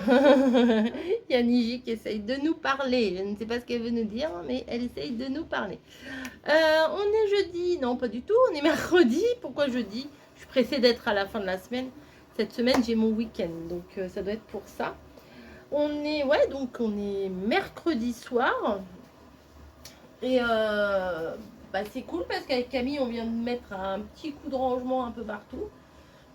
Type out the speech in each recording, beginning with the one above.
Il y a Niji qui essaye de nous parler. Je ne sais pas ce qu'elle veut nous dire, mais elle essaye de nous parler. On est jeudi. Non, pas du tout. On est mercredi. Pourquoi jeudi? Je suis pressée d'être à la fin de la semaine. Cette semaine, j'ai mon week-end. Donc, ça doit être pour ça. Donc on est mercredi soir. Et c'est cool parce qu'avec Camille, on vient de mettre un petit coup de rangement un peu partout.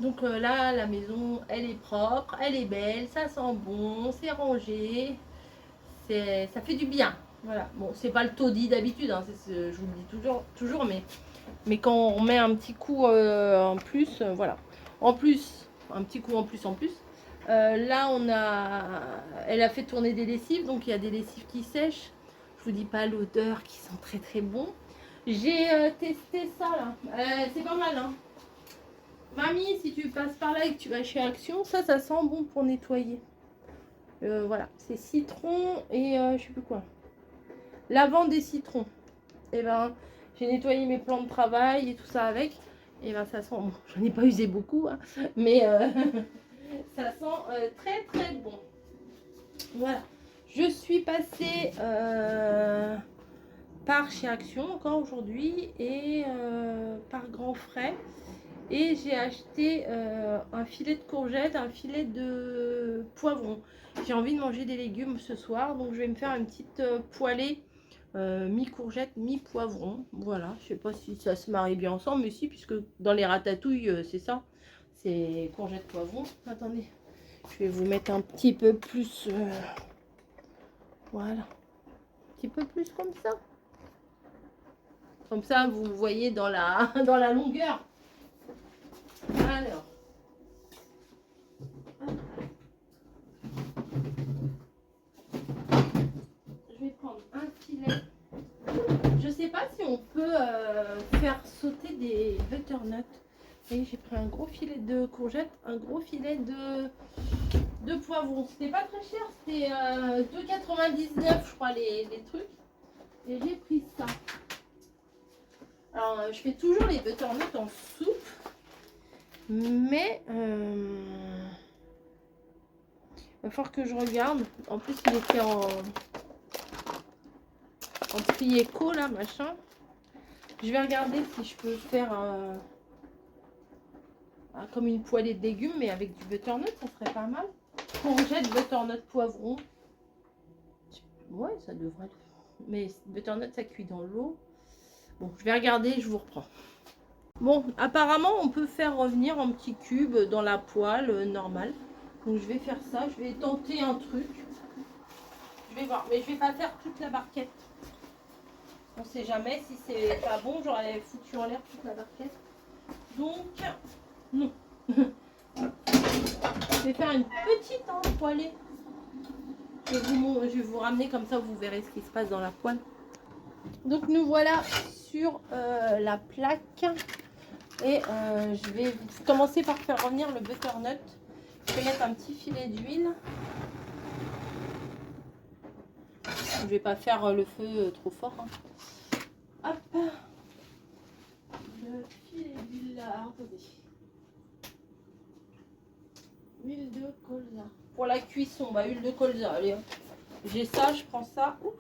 Donc là, la maison, elle est propre, elle est belle, ça sent bon, c'est rangé, ça fait du bien. Voilà. Bon, c'est pas le taudis d'habitude, hein, je vous le dis toujours, mais quand on met un petit coup en plus, voilà. En plus, un petit coup en plus. Là, elle a fait tourner des lessives, donc il y a des lessives qui sèchent. Je vous dis pas l'odeur qui sent très très bon. J'ai testé ça là, c'est pas mal, hein. Mamie, si tu passes par là et que tu vas chez Action, ça sent bon pour nettoyer. Voilà, c'est citron et je sais plus quoi. Lavande et citron. Et ben, j'ai nettoyé mes plans de travail et tout ça avec. Et ben, ça sent bon. J'en ai pas usé beaucoup, hein, mais ça sent très très bon. Voilà. Je suis passée par chez Action encore aujourd'hui et par Grand Frais. Et j'ai acheté un filet de courgettes, un filet de poivron. J'ai envie de manger des légumes ce soir, donc je vais me faire une petite poêlée mi-courgette, mi-poivron. Voilà, je sais pas si ça se marie bien ensemble, mais si, puisque dans les ratatouilles, c'est ça. C'est courgette, poivron. Attendez, je vais vous mettre un petit peu plus... voilà, un petit peu plus comme ça. Comme ça, vous voyez dans la, dans la longueur. Alors... je vais prendre un filet. Je sais pas si on peut faire sauter des butternuts. Et j'ai pris un gros filet de courgettes, un gros filet de poivrons. C'était pas très cher, c'était 2,99 je crois les trucs. Et j'ai pris ça. Alors je fais toujours les butternuts en soupe. Mais il va falloir que je regarde. En plus il était en prix éco là, machin. Je vais regarder si je peux faire comme une poêlée de légumes, mais avec du butternut, ça serait pas mal. Courgette, butternut, poivron. Ouais, ça devrait. Mais butternut, ça cuit dans l'eau. Bon, je vais regarder, je vous reprends. Bon, apparemment, on peut faire revenir en petits cubes dans la poêle normale. Donc, je vais faire ça. Je vais tenter un truc. Je vais voir. Mais je vais pas faire toute la barquette. On sait jamais si c'est pas bon. J'aurais foutu en l'air toute la barquette. Donc, non. Je vais faire une petite poêlée. Je vais vous ramener comme ça, vous verrez ce qui se passe dans la poêle. Donc nous voilà sur la plaque. Et je vais commencer par faire revenir le butternut. Je vais mettre un petit filet d'huile. Je vais pas faire le feu trop fort, hein. Hop. Le filet d'huile là, attendez. Huile de colza. Pour la cuisson, huile de colza. Allez, j'ai ça, je prends ça. Ouf.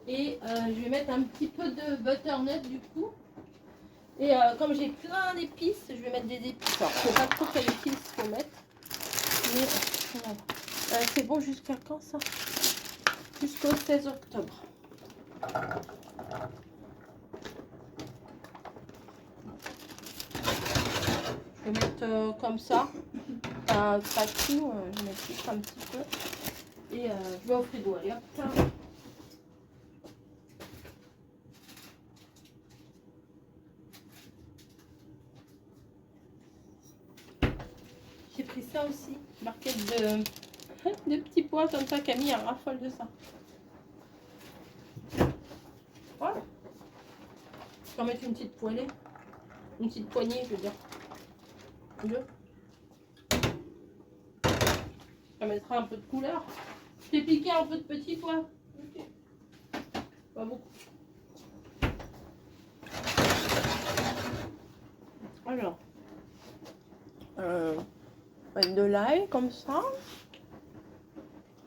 Et je vais mettre un petit peu de butternut du coup. Et comme j'ai plein d'épices, je vais mettre des épices. Alors, je ne sais pas trop quelles épices il faut mettre. Mais voilà. C'est bon jusqu'à quand ça? Jusqu'au 16 octobre. Je vais mettre comme ça. Pas tout, je vais mettre juste un petit peu. Et je vais au frigo. Allez hop. J'ai pris ça aussi. Marquette de petits pois comme ça. Camille a raffole de ça. Voilà. Je vais en mettre une petite poêlée. Une petite poignée, je veux dire. Ça mettra un peu de couleur. Je t'ai piqué un peu de petits pois. Okay. Pas beaucoup. Alors. On va mettre de l'ail comme ça.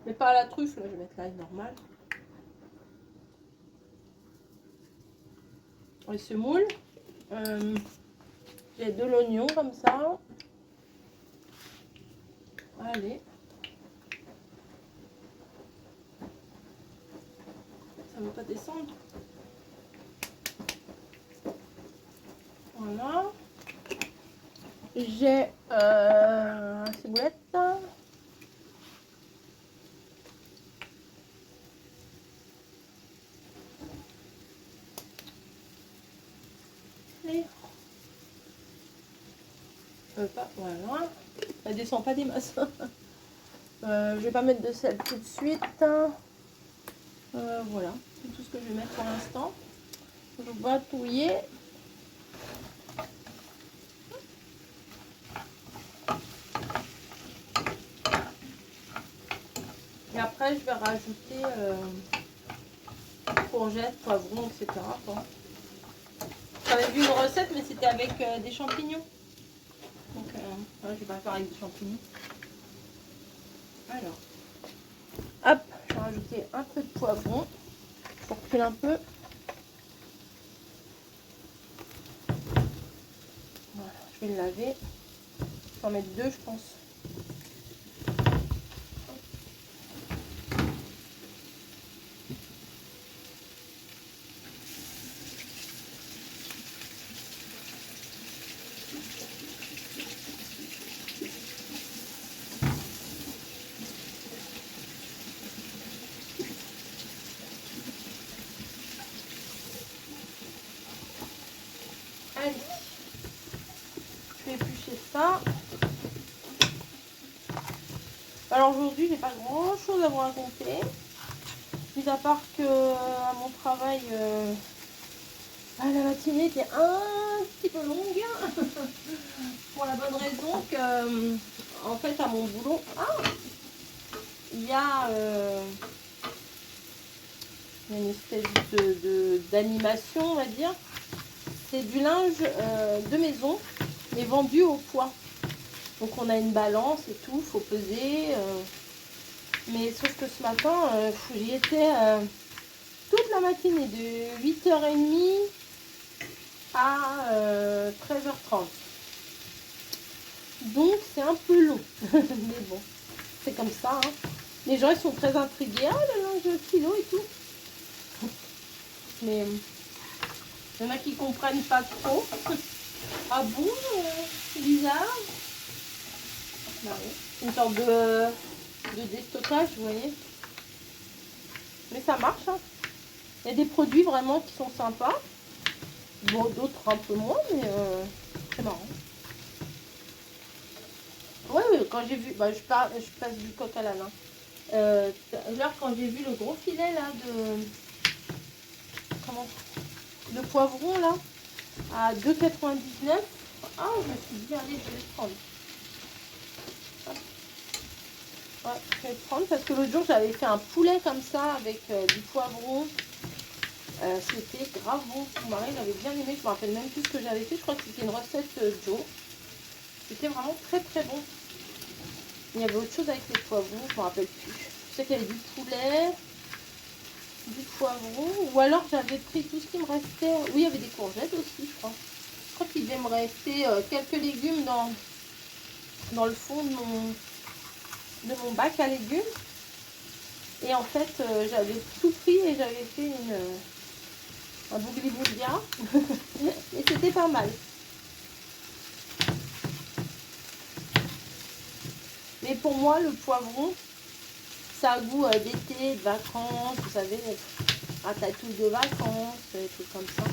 Mais pas à la truffe, là, je vais mettre l'ail normal. On se moule. J'ai de l'oignon comme ça. Allez. Ça ne veut pas descendre. Voilà. J'ai une ciboulette. Et voilà. Elle descend pas des masses. Je vais pas mettre de sel tout de suite. Voilà, c'est tout ce que je vais mettre pour l'instant. Je vais touiller. Et après, je vais rajouter courgettes, poivrons, etc. J'avais vu une recette, mais c'était avec des champignons. Donc, je vais pas faire avec des champignons. Alors, hop, je vais rajouter un peu de poivron pour cuire un peu. Voilà, je vais le laver. Je vais en mettre deux, je pense. Allez, je vais éplucher ça. Alors aujourd'hui, j'ai pas grand chose à vous raconter, mis à part que à mon travail, la matinée était un petit peu longue, pour la bonne raison que, en fait, à mon boulot, il y a une espèce d'animation, on va dire. C'est du linge de maison, mais vendu au poids. Donc on a une balance et tout, il faut peser. Mais sauf que ce matin, j'y étais toute la matinée, de 8h30 à 13h30. Donc c'est un peu long. Mais bon, c'est comme ça. Hein. Les gens ils sont très intrigués. Ah, le linge kilo et tout. Mais il y en a qui comprennent pas trop. Ah bon, c'est bizarre. Bah oui. C'est une sorte de déstockage, vous voyez. Mais ça marche. Hein. Il y a des produits vraiment qui sont sympas. Bon, d'autres un peu moins, mais c'est marrant. Ouais, oui, quand j'ai vu, je passe du coq à l'âne. Genre quand j'ai vu le gros filet là de poivron là à 2,99. Ah, je me suis dit allez, je vais le prendre. Ouais, je vais le prendre parce que l'autre jour j'avais fait un poulet comme ça avec du poivron. C'était grave bon. Mon mari l'avait bien aimé. Je me rappelle même plus ce que j'avais fait. Je crois que c'était une recette Joe. C'était vraiment très très bon. Il y avait autre chose avec les poivrons, je ne me rappelle plus. Je sais qu'il y avait du poulet, du poivron, ou alors j'avais pris tout ce qui me restait. Oui, il y avait des courgettes aussi, je crois. Je crois qu'il devait me rester quelques légumes dans le fond de mon bac à légumes. Et en fait, j'avais tout pris et j'avais fait un bougli-bouglia. Et c'était pas mal. Mais pour moi, le poivron, ça a goût d'été, de vacances, vous savez, ratatouille de vacances, des trucs comme ça.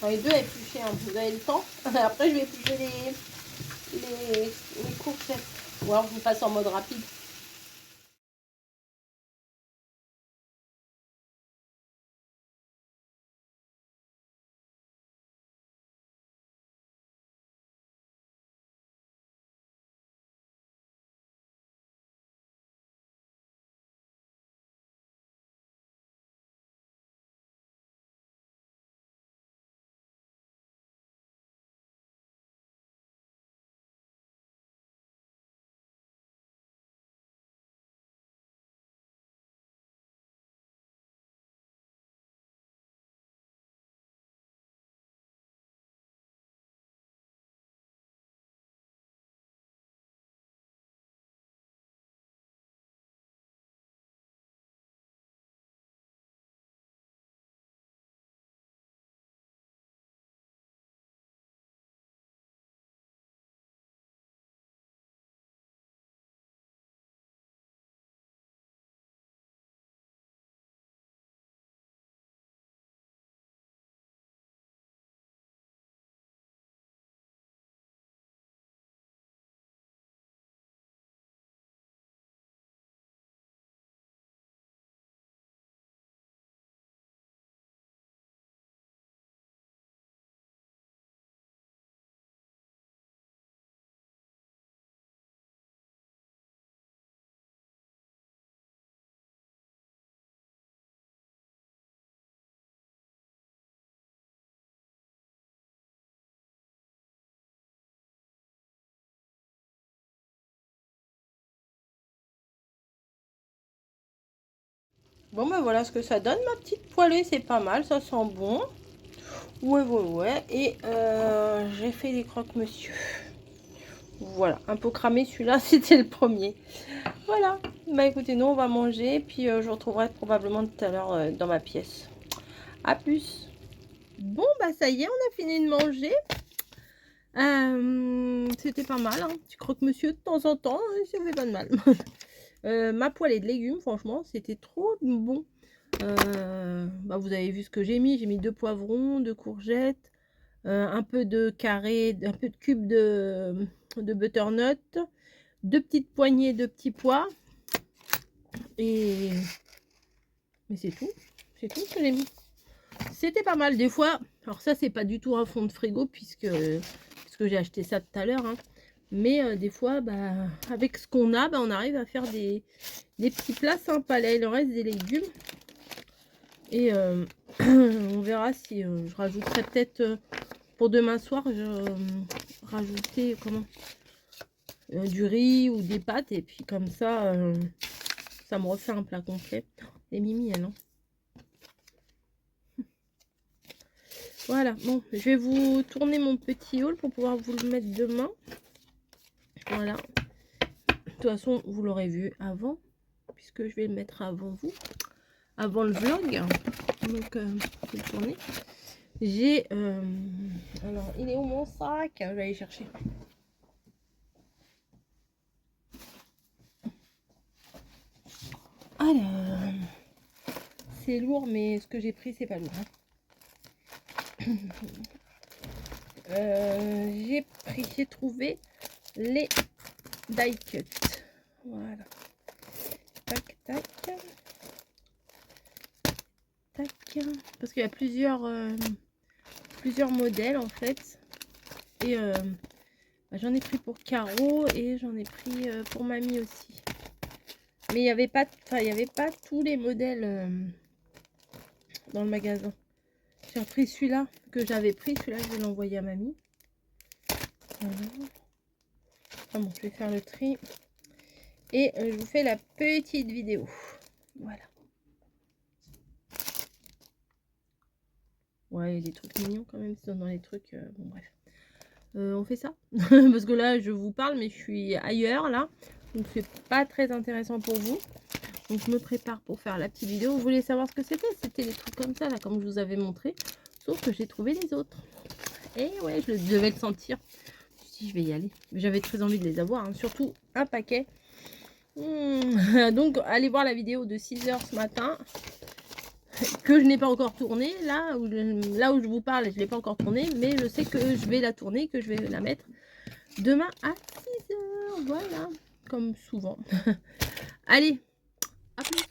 Dans les deux à éplucher, hein. Vous avez le temps. Après, je vais éplucher les courgettes. Ou alors, je vous passe en mode rapide. Bon, ben voilà ce que ça donne, ma petite poêlée. C'est pas mal, ça sent bon. Ouais. Et j'ai fait des croque-monsieur. Voilà, un peu cramé celui-là, c'était le premier. Voilà, bah écoutez, nous on va manger, puis je vous retrouverai probablement tout à l'heure dans ma pièce. À plus. Bon, bah ça y est, on a fini de manger. C'était pas mal, hein. Tu croque-monsieur de temps en temps, hein, ça fait pas de mal. Ma poêlée de légumes, franchement, c'était trop bon. Bah, vous avez vu ce que j'ai mis. J'ai mis 2 poivrons, 2 courgettes, un peu de carré, un peu de cubes de butternut, 2 petites poignées de petits pois. Et mais c'est tout ce que j'ai mis. C'était pas mal des fois. Alors ça c'est pas du tout un fond de frigo puisque j'ai acheté ça tout à l'heure, hein. Mais des fois, bah, avec ce qu'on a, bah, on arrive à faire des petits plats sympas. Là il en reste des légumes. Et on verra si je rajouterai peut-être pour demain soir, je rajouter comment du riz ou des pâtes. Et puis comme ça, ça me refait un plat complet. Et Mimi, elle, hein. Voilà, bon, je vais vous tourner mon petit haul pour pouvoir vous le mettre demain. Voilà. De toute façon, vous l'aurez vu avant, puisque je vais le mettre avant vous, avant le vlog. Donc, je vais le tourner. J'ai... alors, il est où mon sac? Je vais aller chercher. Alors, c'est lourd, mais ce que j'ai pris, c'est pas lourd, hein. J'ai trouvé les die cut. Voilà. Tac, tac. Tac. Parce qu'il y a plusieurs modèles en fait. Et bah, j'en ai pris pour Caro et j'en ai pris pour Mamie aussi. Mais il n'y avait pas, tous les modèles dans le magasin. J'ai repris celui-là que j'avais pris. Celui-là, je vais l'envoyer à Mamie. Voilà. Ah bon, je vais faire le tri. Et je vous fais la petite vidéo. Voilà. Ouais, il y a des trucs mignons quand même, dans les trucs. Bon, bref. On fait ça. Parce que là, je vous parle, mais je suis ailleurs, là. Donc, c'est pas très intéressant pour vous. Donc, je me prépare pour faire la petite vidéo. Vous voulez savoir ce que c'était? C'était des trucs comme ça, là, comme je vous avais montré. Sauf que j'ai trouvé les autres. Et ouais, je devais le sentir. Si je vais y aller. J'avais très envie de les avoir, hein. Surtout un paquet. Donc, allez voir la vidéo de 6 h ce matin. Que je n'ai pas encore tourné, là où je vous parle, je ne l'ai pas encore tourné, mais je sais que je vais la tourner, que je vais la mettre demain à 6 h, voilà, comme souvent. Allez, à plus.